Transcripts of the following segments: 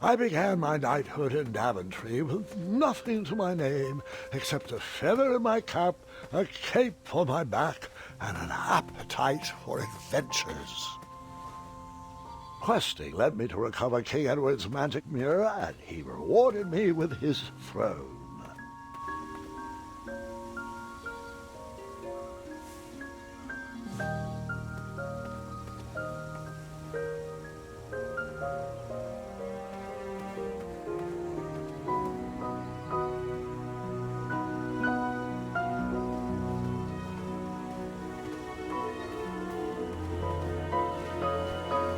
I began my knighthood in Daventry with nothing to my name except a feather in my cap, a cape on my back, and an appetite for adventures. Questing led me to recover King Edward's magic mirror, and he rewarded me with his throne.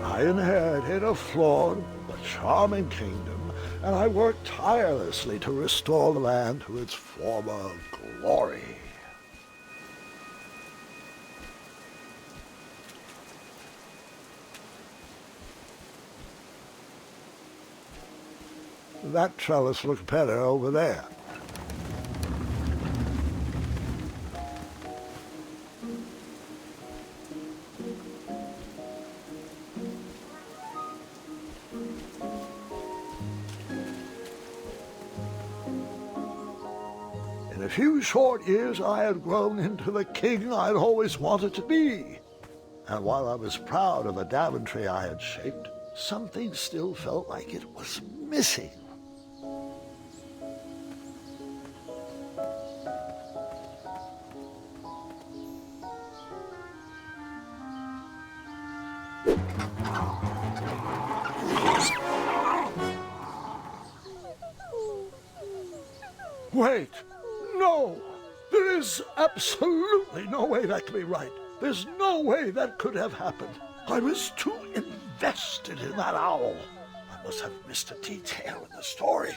I inherited a flawed but charming kingdom, and I worked tirelessly to restore the land to its former glory. That trellis looks better over there. In a few short years, I had grown into the king I'd always wanted to be. And while I was proud of the Daventry I had shaped, something still felt like it was missing. Wait! No! There is absolutely no way that can be right. There's no way that could have happened. I was too invested in that owl. I must have missed a detail in the story.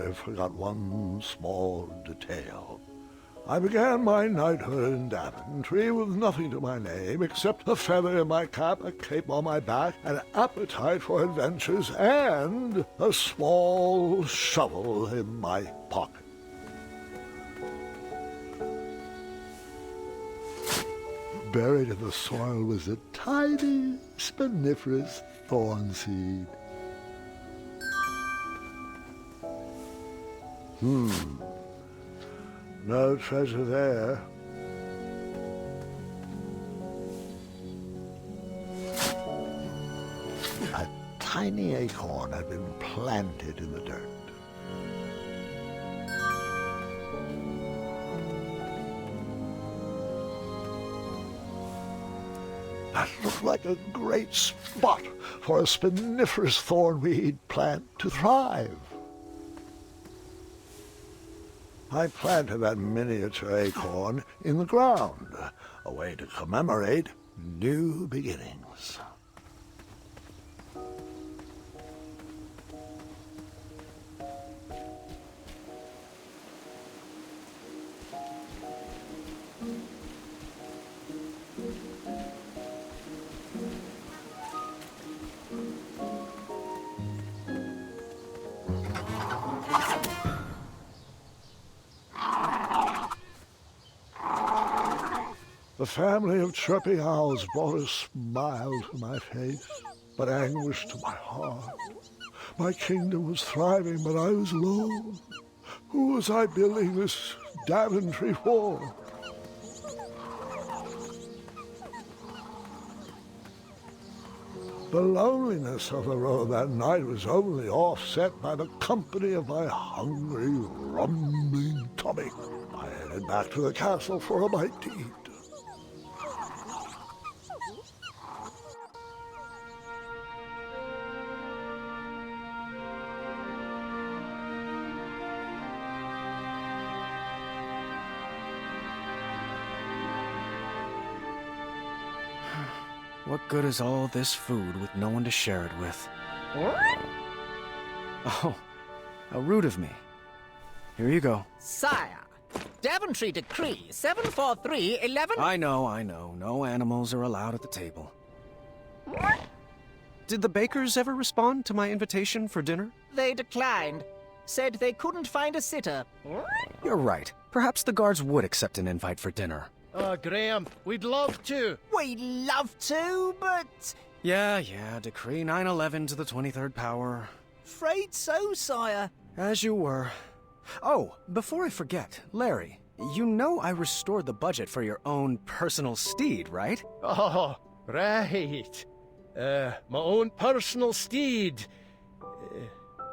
I forgot one small detail. I began my knighthood in Daventry with nothing to my name except a feather in my cap, a cape on my back, an appetite for adventures, and a small shovel in my pocket. Buried in the soil was a tiny, spiniferous thorn seed. No treasure there. A tiny acorn had been planted in the dirt. That looked like a great spot for a spiniferous thornweed plant to thrive. I planted that miniature acorn in the ground, a way to commemorate new beginnings. The family of chirping owls brought a smile to my face, but anguish to my heart. My kingdom was thriving, but I was alone. Who was I building this Daventry for? The loneliness of the road that night was only offset by the company of my hungry, rumbling tummy. I headed back to the castle for a bite to eat. What good is all this food with no one to share it with? Oh, how rude of me. Here you go. Sire, Daventry Decree 74311... I know. No animals are allowed at the table. Did the bakers ever respond to my invitation for dinner? They declined. Said they couldn't find a sitter. You're right. Perhaps the guards would accept an invite for dinner. Oh, Graham, we'd love to. We'd love to, but... Yeah, Decree 911 to the 23rd power. Afraid so, sire. As you were. Oh, before I forget, Larry, you know I restored the budget for your own personal steed, right? Oh, right. My own personal steed.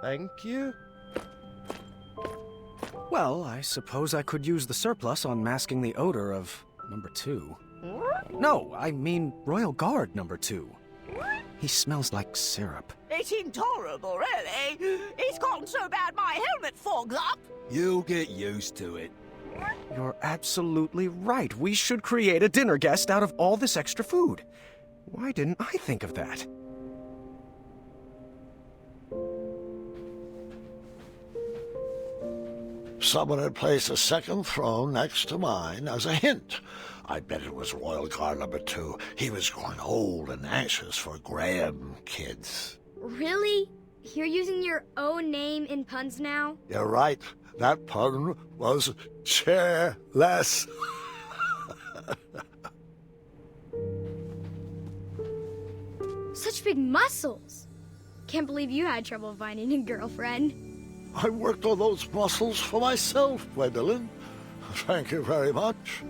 Thank you. Well, I suppose I could use the surplus on masking the odor of number 2. No, I mean Royal Guard number 2. He smells like syrup. It's intolerable, really. It's gotten so bad my helmet fogs up. You'll get used to it. You're absolutely right. We should create a dinner guest out of all this extra food. Why didn't I think of that? Someone had placed a second throne next to mine as a hint. I bet it was Royal Guard number 2. He was growing old and anxious for Graham kids. Really? You're using your own name in puns now? You're right. That pun was chairless. Such big muscles. Can't believe you had trouble finding a girlfriend. I worked on those muscles for myself, Gwendolyn. Thank you very much.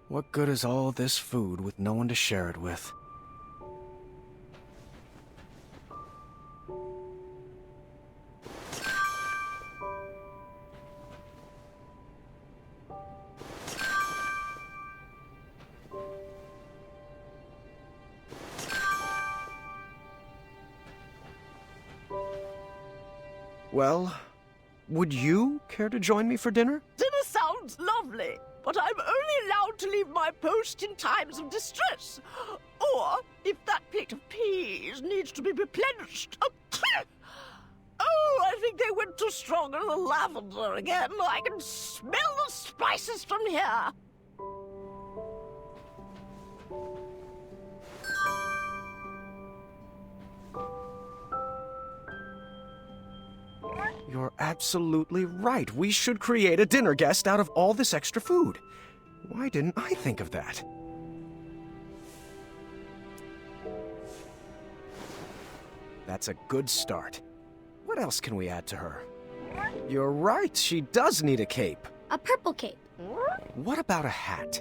What good is all this food with no one to share it with? Well, would you care to join me for dinner? Dinner sounds lovely, but I'm only allowed to leave my post in times of distress. Or if that plate of peas needs to be replenished. Oh, I think they went too strong on the lavender again. I can smell the spices from here. You're absolutely right. We should create a dinner guest out of all this extra food. Why didn't I think of that? That's a good start. What else can we add to her? You're right, she does need a cape. A purple cape. What about a hat?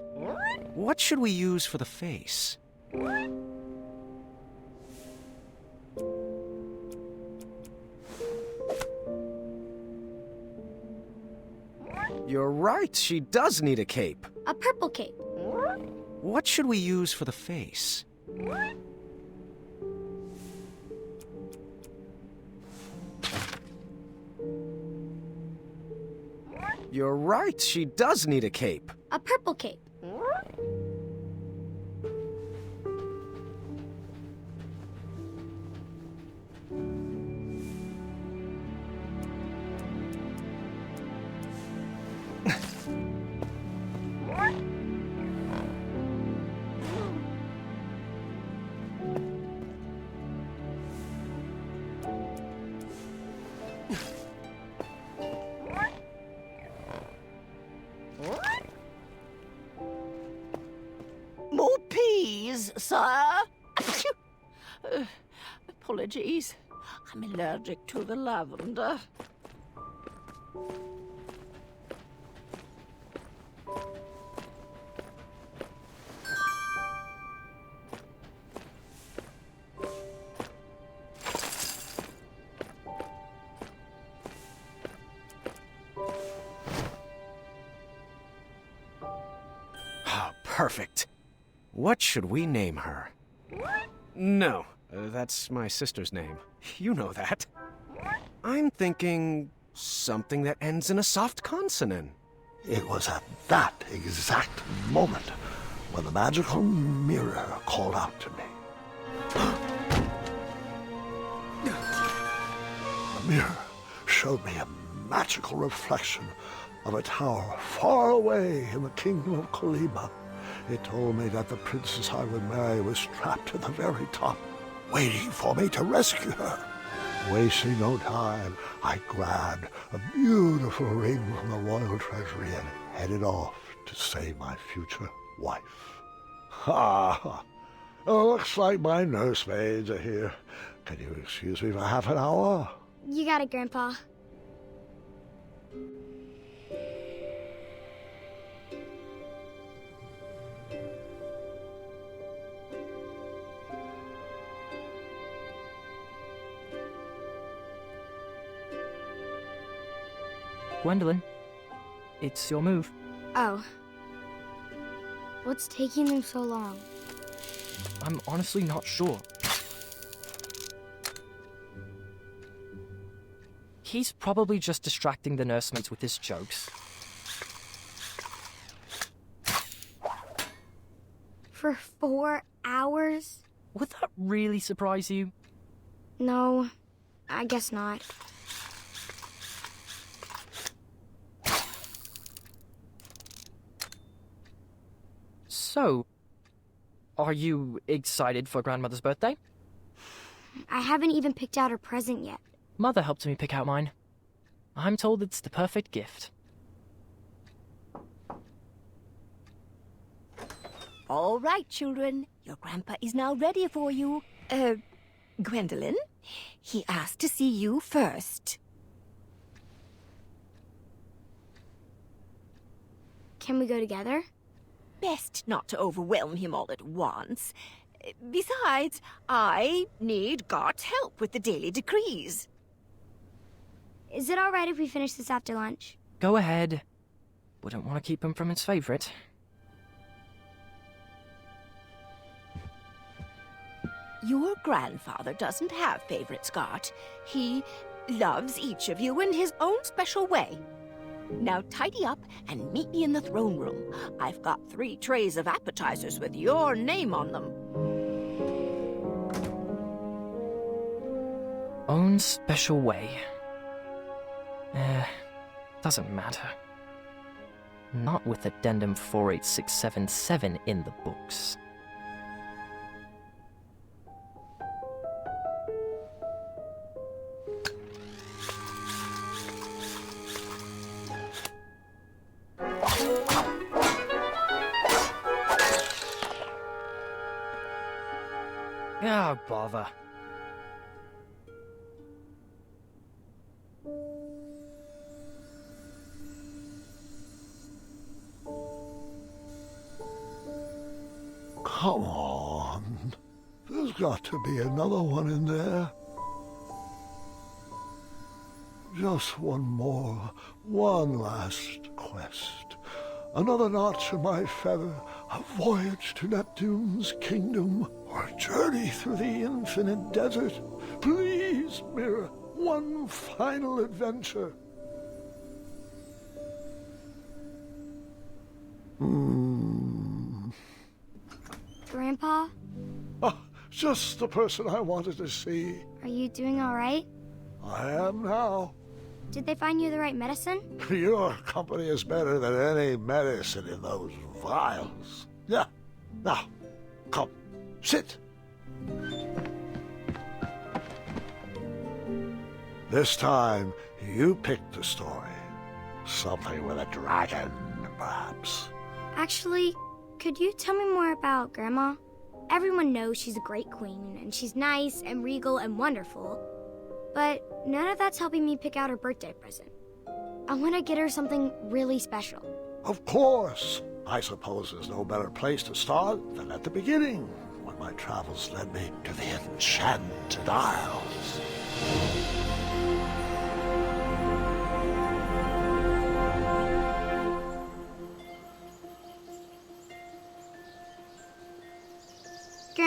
What should we use for the face? You're right, she does need a cape. A purple cape. What should we use for the face? You're right, she does need a cape. A purple cape. More peas, sire. Apologies. I'm allergic to the lavender. Perfect. What should we name her? No, that's my sister's name. You know that. I'm thinking something that ends in a soft consonant. It was at that exact moment when the magical mirror called out to me. The mirror showed me a magical reflection of a tower far away in the kingdom of Kolima. It told me that the princess I would marry was trapped at the very top, waiting for me to rescue her. Wasting no time, I grabbed a beautiful ring from the royal treasury and headed off to save my future wife. Ha! Looks like my nursemaids are here. Can you excuse me for half an hour? You got it, Grandpa. Gwendolyn, it's your move. Oh. What's taking them so long? I'm honestly not sure. He's probably just distracting the nursemates with his jokes. For 4 hours? Would that really surprise you? No, I guess not. So, are you excited for Grandmother's birthday? I haven't even picked out her present yet. Mother helped me pick out mine. I'm told it's the perfect gift. All right, children. Your grandpa is now ready for you. Gwendolyn, he asked to see you first. Can we go together? Best not to overwhelm him all at once. Besides, I need God's help with the daily decrees. Is it all right if we finish this after lunch? Go ahead. Wouldn't want to keep him from his favorite. Your grandfather doesn't have favorites, Scott. He loves each of you in his own special way. Now tidy up and meet me in the throne room. I've got 3 trays of appetizers with your name on them. Own special way. Doesn't matter. Not with Addendum 48677 in the books. Ah, bother. Come on. There's got to be another one in there. Just one more, one last quest. Another notch in my feather, a voyage to Neptune's kingdom, or a journey through the infinite desert. Please, Mirror, one final adventure. Grandpa, Ah, just the person I wanted to see. are you doing all right? I am now. Did they find you the right medicine? Your company is better than any medicine in those vials. Yeah. Now, come, sit. This time, you picked the story. Something with a dragon, perhaps. Actually, could you tell me more about Grandma? Everyone knows she's a great queen, and she's nice and regal and wonderful. But none of that's helping me pick out her birthday present. I want to get her something really special. Of course. I suppose there's no better place to start than at the beginning, when my travels led me to the Enchanted Isles.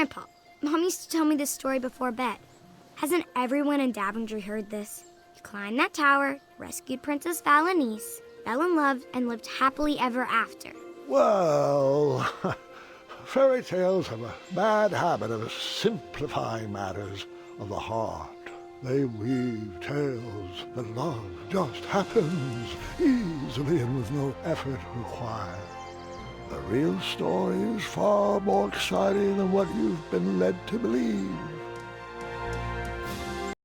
Grandpa, Mom used to tell me this story before bed. Hasn't everyone in Daventry heard this? You climbed that tower, rescued Princess Valenice, fell in love, and lived happily ever after. Well, fairy tales have a bad habit of simplifying matters of the heart. They weave tales that love just happens easily and with no effort required. The real story is far more exciting than what you've been led to believe.